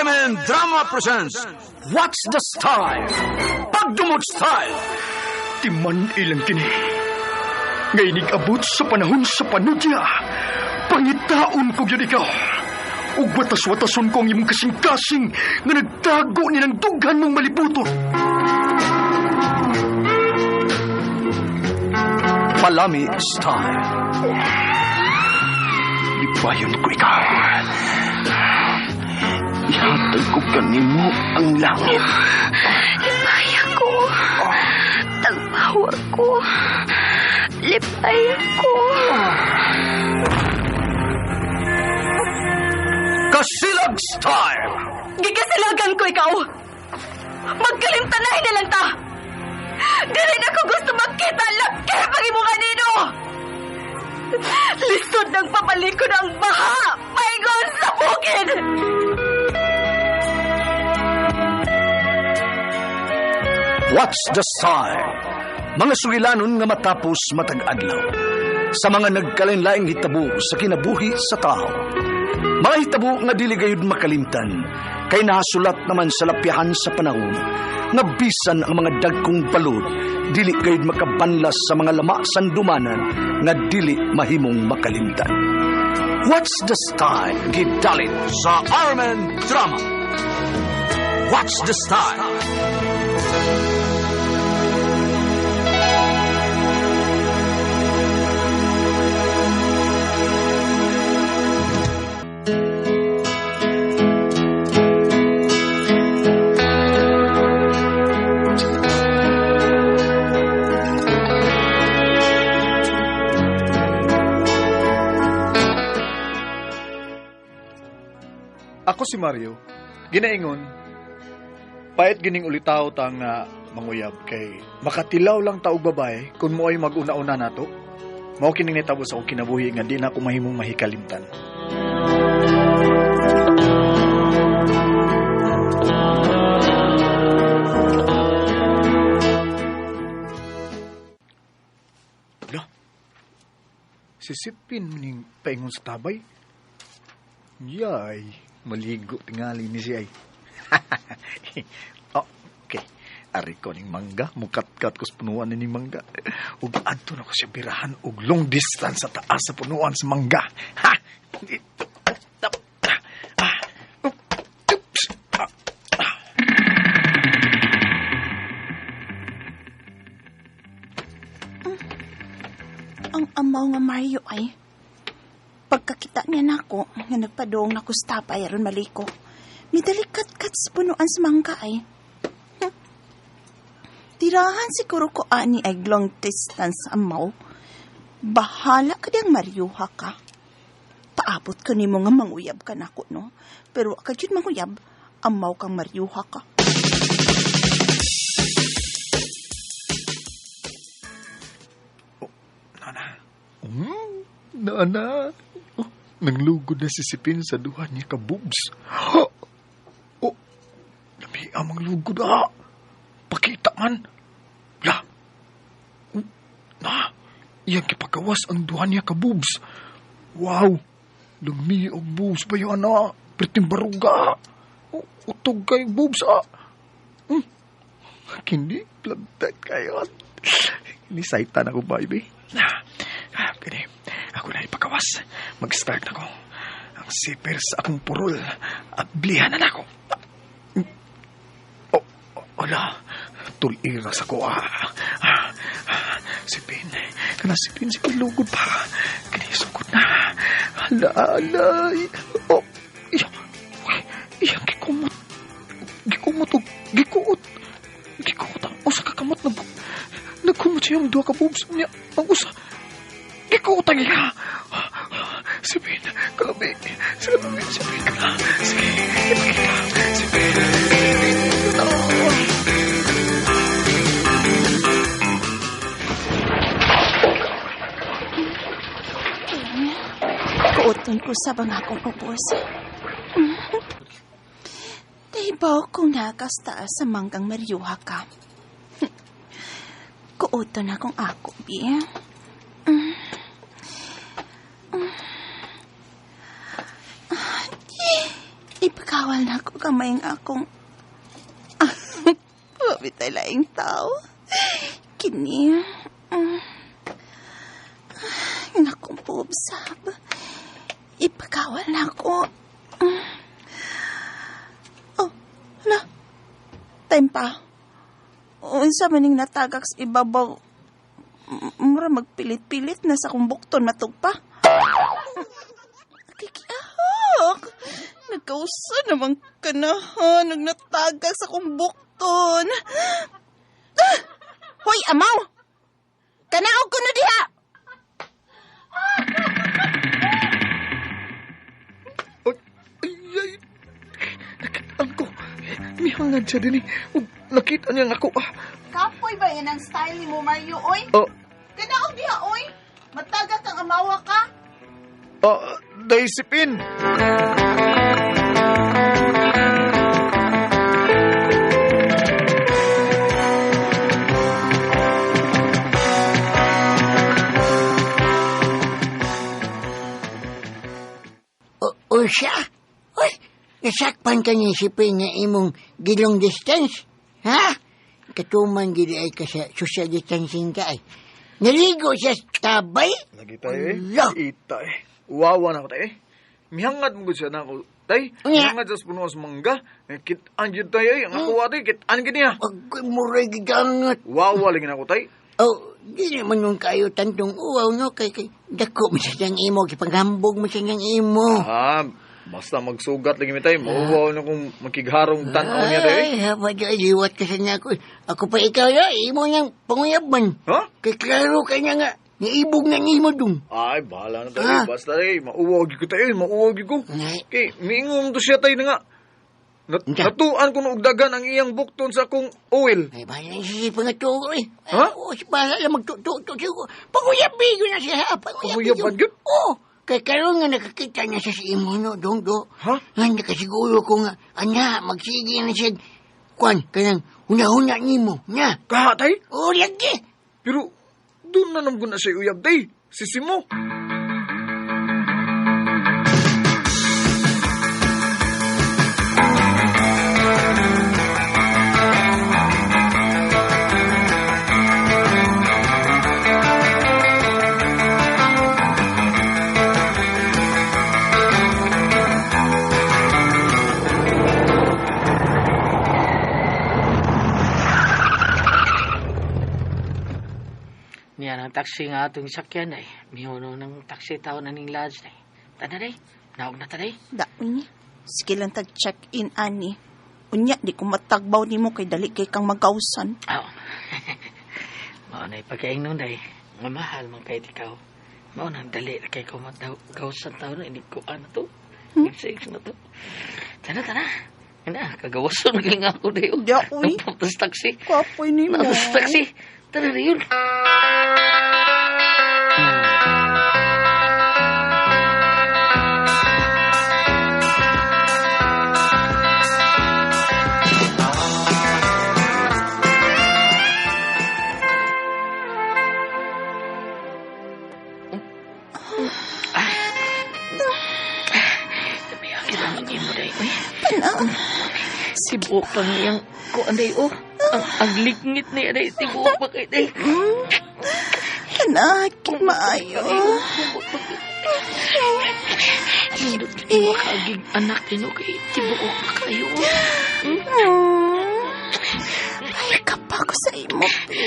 RMN Drama presents What's the Style? Pagdumot Style. Timan ilang kini. Ngayon abot sa panahon sa panudya. Pangitaon ko yun ikaw. Ug watas-watason ko ang imong kasing-kasing nga nagtago ni ng dughan mong malibuton. Palami Style. Ibayon ko ikaw. Ihatag ko kanimo ang langit. Lipaya ko. Tagpawa ko. Lipaya ko. Kasilag Style. Gigasilagan ko ikaw. Magkalimtanahin na lang ta. Di rin ako gusto makita ang laki pag imo kanino. Lisod ng papalikod ang baha. Paingon sa bukid. What's the Style? Mga sugilanon nga matapos matag-adlaw. Sa mga nagkalain-laing hitabo sa kinabuhi sa tao. Mga hitabo nga dili gayud makalimtan, kay nasulat naman sa lapihan sa panahon, nga bisan ang mga dagkong balod, dili gayud makabanlas sa mga lama sandumanan, nga dili mahimong makalimtan. What's the Style? Gidalit sa RMN Drama. What's the Style? Ako si Mario, ginaingon, pait gining ulitaw ta nga manguyab kay makatilaw lang taog babae kung mo ay mag-una-una nato. Mao kining nitabo sa akong kinabuhi nga di na ako mahimong mahikalimtan. Ala, sisipin ning paingon sa tabay. Yay, maligo tingali ni siya. Oh, okay. Ari ko ning mangga, mukat-kat ko sa punuan ni mangga. Ug adto na ko siya birahan og long distance sa taas sa punuan sa mangga. Ha! Ang amaw nga Mario ay pagkakita niya nako nga nagpadong na kustapay aron maliko. Midalikat-kat sa punuan sa mangga ay. Tirahan siguro ko ani ay long distance amaw. Bahala ka diyang Mariuha ka. Paabot ka ni mo nga manguyab ka nako no. Pero ka jud manguyab, amaw kang Mariuha ka. Nana. Oh, nanglugod na sisipin sa duha niya ka boobs. Oh, lami amang lugod Pakita man. La. Na. Iyang kipagawas ang duha niya ka boobs. Wow. Lami og boobs ba yun Priting baruga. Utog kay boobs Hindi planted kayo. Nisaitan ako baby. Pwede. Ako na ipagawas. Mag-start ako. Ang zipper sa akong purol. Ablihan na ako. Wala. Tulira sa ko. Sipin. Sipin lugod pa. Kinisugod na. Alay. Iyang gikumot. Gikuot ang usa ka kamot na nagkumot siya yung duha ka boobs niya. Ang usa. Gikuot ang iya. Sipin. Kalabi. Sipin ka na. Sige. Ipakita. Sipin. Kuoton ko sa bangakong ubos. Dibaw kung nakastaas sa manggang Mariuha ka. Kuoton akong ako, Bi. ipakawal na ako kamay nga akong mabitay laing tao. Kini, nga akong pubsab. Ipakawal na ako. Oh, hala. Time pa. Unsa maning natagak sa ibabaw. Mura magpilit-pilit na sa kong bukton matugpa. Kikiahak. Nagkausa naman ka na ha. Nagnatagak sa kong bukton. Hoy, amaw! Kanaog ko na diha! Ay, nakitaan ko. May hangad siya din nakita niya ako. Kapoy ba yan ang style ni mo, Mario, oy? Oh. Kanaog diha, oy? Matagak kang amawa ka? Daisipin. O siya? Uy, nasakpan ka niya sipin nga imong gilong distance? Ha? Katuman gili ay ka sa social distancing ka ay. Naligo siya sa tabay? Lagi tayo Ala. Ita Uwawa na ako tayo Mihangad mo siya na ako tayo. Mihangad sa puno sa mangga. Kitaan dyan tayo Ang ako tayo. Kitaan ka niya. Agoy muray gigangat. Uwawa lagi na ako tayo. Oh, di naman nung kayo tantong uwaw, no? Kay dako mo siya siyang imo. Kipanghambog mo siya siyang imo. Basta magsugat lagi mi tayo. Mauwaw na kung makigharong tanaw niya tayo. Ay, hapa dyan, liwat ka sa niya ako. Ako pa ikaw ya, imo niyang panguyaban. Ha? Kay klaro ka niya nga, niibog na imo dun. Ay, bahala na tayo. Basta tayo. Mauwaw ko tayo. Mauwaw ko. Ay. Kay, miingom to siya tayo na nga. Natuan ko na ugdagan ang iyang bukton sa akong oil. Ay, bahala yung sisipang nga to, eh. Ha? Oo, bahala magtututo siya. Panguyabi ko na siya, ha? Panguyaban yun? Oo. Kay karoon nga nakakita niya sa imo, no, dong, do. Ha? Nga, nakasiguro ko nga, anya, magsige na siya. Kwan, kanang, huna-huna nimo, nya. Kahatay? Oo, lagi. Pero, doon na naman na siya uyab day. Sisi mo. Niya ng taxi nga atong sakyan ay. Mihuno ng taxi tao na ning lodge ay. Tada day. Naog na taday. Daon ni. Sige lang tag-check-in, ani. Unya, di ko matagbaw ni mo kay dali kay kang magkausan. Oo. Mao na ipagkaing nun day. Nga mahal man kahit ikaw. Mao nang dali na kay ko magkausan tao na. Hindi ko ano to. Six na to. Tana. Ano, kagawason kay nga ako day. Di uy. Tapos taxi. Kapoy ni mo. Tapos taxi. Tara na yun. Sibuok pa niyang ko anday o. Ang lignit niya anday. Sibuok pa kay day. Kanakit maayo. Nindot kay makagig anak din o kay sibuok pa kayo. Ay, kapa ko sa imo, Pi.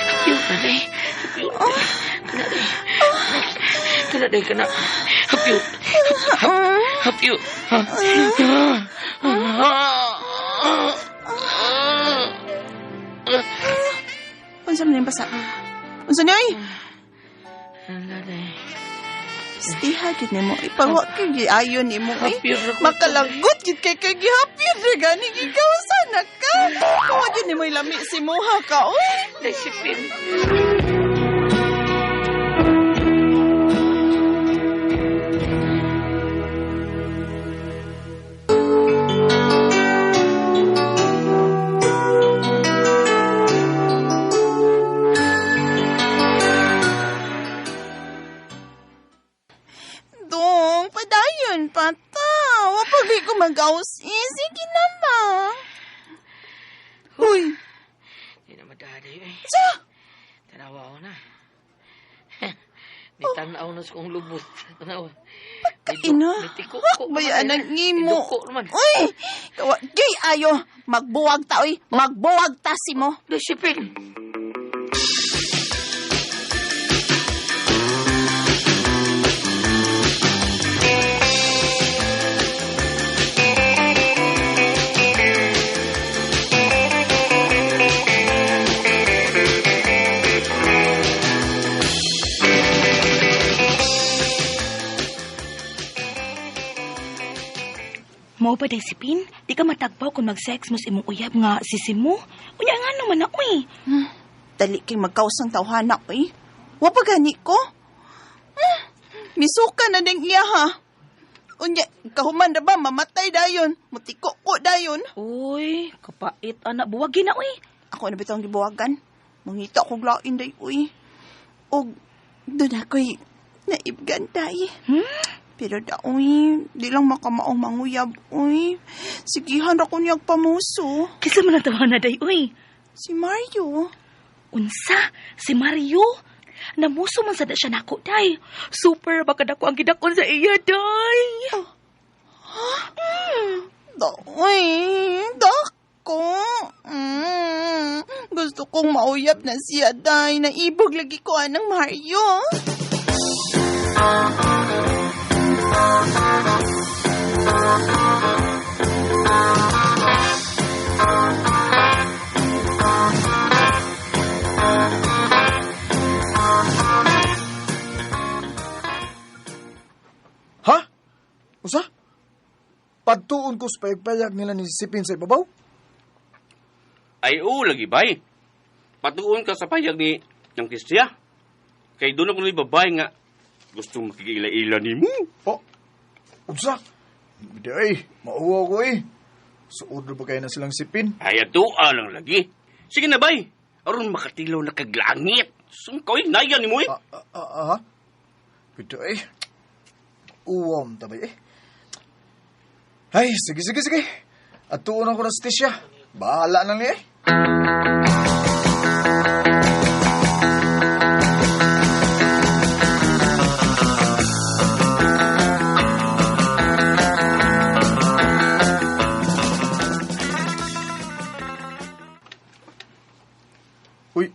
Hapiyo na day. Kana day kana. Hapiyo. Hapiyo. Unsa man yung basa? Unsa ni oy? Wala day. Stiha gid nimo. Ipangwa kay giayon nimo oy. Hapir ako. Makalagot gid kay gihapir na gani ikaw sana ka. Kawa gid nimo ilami si Moha ka oy. Disipin. Dayon pa ta. Wapag ko mag-aus. Sige na ba? Uy. Di na madali eh. Sa? Tanawa ko na. Nitanaw na sa kong lubot. Tanawa. Ina. Nitiko-ko. Bayan ang imo. Iduko naman. Uy. Gay ayo. Magbuwag ta, uy. Magbuwag ta si mo. Disipin. Mao ba day sipin? Di ka matagpaw kung mag-sex mo sa imong uyab nga sisim mo? Unya nga naman na, uy. Dali kay magkausang tawhana, uy. Wapagani ko. Misuka na ding iya, ha. Unya, kahuman na ba mamatay dayon? Mutiko ko dayon. Uy, kapait anak buwagi na, uy. Ako na bitang gibuwagan. Mangita kong lain day, uy. O, doon ako'y naibgan day. Pero da, uy, di lang makamaong manguyab, uy. Sigihan ako niyag pamuso. Kisa man ang tawa na day, uy. Si Mario. Unsa? Si Mario? Namuso man sada siya nako, day. Super baka dako ang gidakon sa iya, day. Da, uy, dako. Gusto kong mauyab na siya, day. Naibog lagi ko anang Mario. Ha? Usa? Padtuon ko sa payag-payag nila ni Sipin sa ibabaw? Ay, oo, lagi bay. Patuon ka sa payag ni ng Kristiya. Kay doon ako ni babae nga gusto makikila-ila ni mo. Oh, unsa? Hindi ay, mauwa ko eh. Suod ba kayo na silang Sipin? Ay, atua lang lagi. Sige na bay. Aron makatilaw na kaglangit. Sungkoy, naya ni mo eh. Ha? Hindi ay. Uwam tabay eh. Ay, sige. At tuon ako na sa Tisya. Bahala na niya eh. Uy,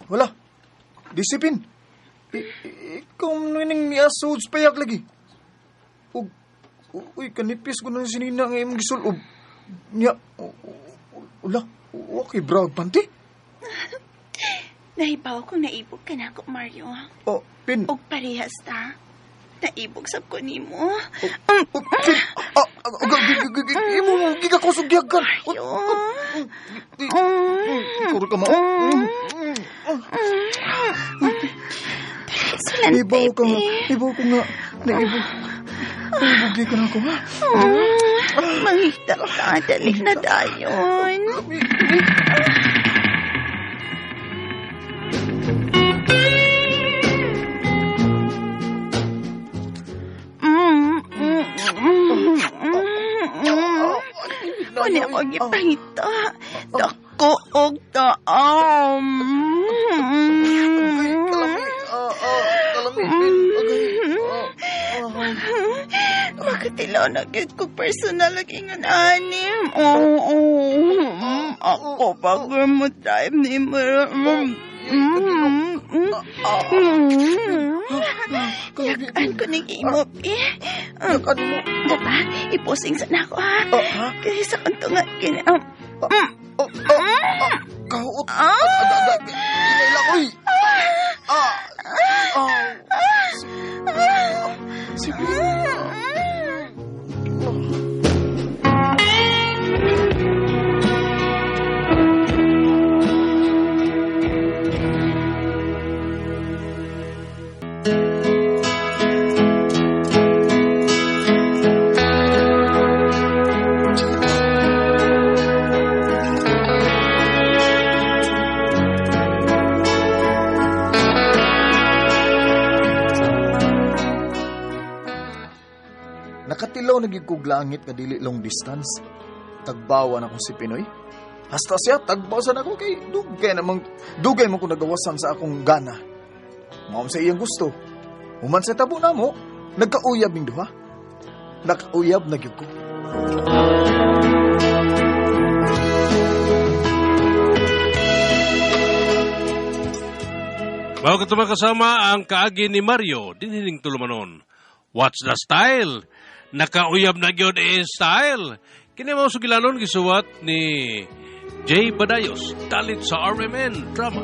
wala. Disipin. Ikaw naning niasod sa payak lagi. Uy, kanipis ko na sinina nga imong gisulob. Nya, wala. Okay, brag, panti. Nahibaw kong naibog ka na ako, Mario. Oh, Pin. Og parehas ta. Naibog sab ko nimo. Pin. Imo mo, gigakusog yagan. Mario. Kuro ka mo. Silan, Ibaw ka nga. baby. Ibaw ko nga. Naibog. Naibog ka na ako, ha? Mangita ka. Dali na dayon. Wala ko gipangita. Dako og taam. Kalami, Pin. Makatilaw na gyud ko personal lagi nga anim. Ako bago mo drive ni mo. Yakan ko ng imop eh. Yakan mo. Diba? Iposing sa nako ha. Kasi sa kanto nga kini. Kahot. Inay lang, uy. Sige. Nakatilaw na gid kog langit nga dili long distance. Tagbawan ako si Pinoy. Hasta siya tagbawasan ako kay dugay man ko nagawasan sa akong gana. Mao sa iyang gusto. Human sa tabo namo, nagkauyab ning duha. Nakauyab na gyud ko. Bago ka kasama ang kaagi ni Mario, dinining tulumanon. What's the style? Nakauyab na gyud style. Kini mao sugilanon gisuwat ni Jay Badayos, dalit sa RMN Drama.